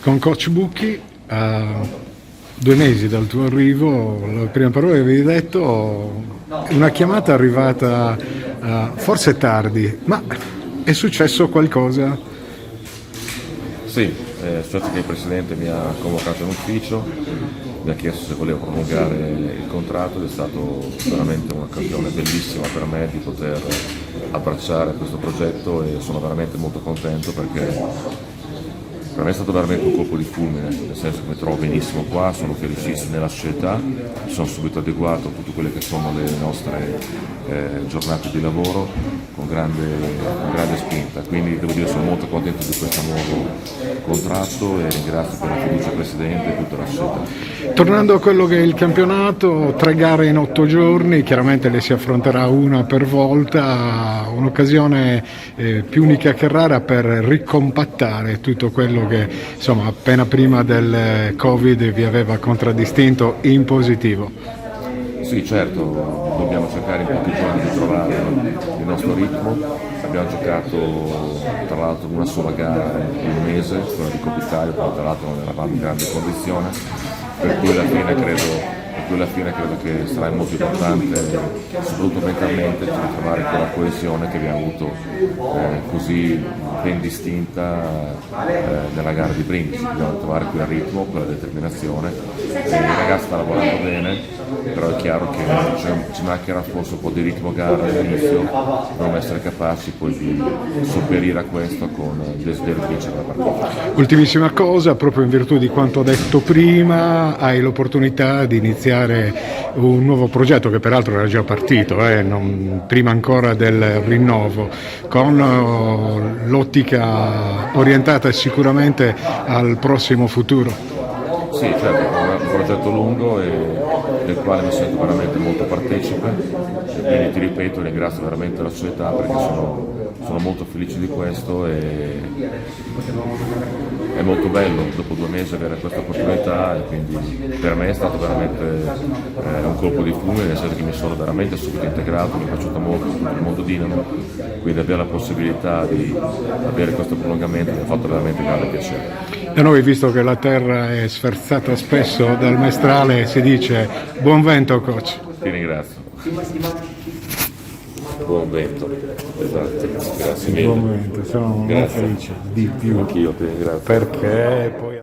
Con Coach Bucchi, a 2 mesi dal tuo arrivo, la prima parola che avevi detto, una chiamata arrivata forse tardi, ma è successo qualcosa? Sì, è successo che il Presidente mi ha convocato in ufficio, mi ha chiesto se volevo prolungare il contratto ed è stata veramente un'occasione bellissima per me di poter abbracciare questo progetto e sono veramente molto contento perché per me è stato veramente un colpo di fulmine, nel senso che mi trovo benissimo qua, sono felicissimo nella società, mi sono subito adeguato a tutte quelle che sono le nostre giornate di lavoro con grande spinta, quindi devo dire sono molto contento di questo nuovo contratto e ringrazio per la fiducia del Presidente e tutta la società. Tornando a quello che è il campionato, 3 gare in 8 giorni, chiaramente le si affronterà una per volta, un'occasione più unica che rara per ricompattare tutto quello che insomma appena prima del Covid vi aveva contraddistinto in positivo. Sì, certo, dobbiamo cercare in pochi giorni di trovare il nostro ritmo. Abbiamo giocato tra l'altro una sola gara in un mese, quella di Coppa Italia, però tra l'altro non eravamo in grande condizione, per cui alla fine credo che sarà molto importante, soprattutto mentalmente, ritrovare quella coesione che abbiamo avuto così ben distinta nella gara di Brindisi. Dobbiamo trovare quel ritmo, quella determinazione. Il ragazzo sta lavorando bene, però è chiaro che ci mancherà forse un po' di ritmo gara all'inizio, dobbiamo essere capaci poi di sopperire a questo con il desiderio di vincere la partita. Ultimissima cosa, proprio in virtù di quanto detto prima, hai l'opportunità di iniziare un nuovo progetto che peraltro era già partito, prima ancora del rinnovo, con l'ottica orientata sicuramente al prossimo futuro. Sì, certo, è un progetto lungo e del quale mi sento veramente molto partecipe e quindi ti ripeto, ringrazio veramente la società perché sono molto felice di questo e è molto bello dopo 2 mesi avere questa opportunità e quindi per me è stato veramente un colpo di fulmine, nel senso che mi sono veramente subito integrato, mi è piaciuto molto il mondo Dinamo, quindi avere la possibilità di avere questo prolungamento mi ha fatto veramente grande piacere. Da noi, visto che la terra è sferzata spesso dal maestrale, si dice buon vento coach. Ti ringrazio. Buon vento, esatto, grazie mille. Buon vento, sono felice di più. Anch'io ti ringrazio. Perché poi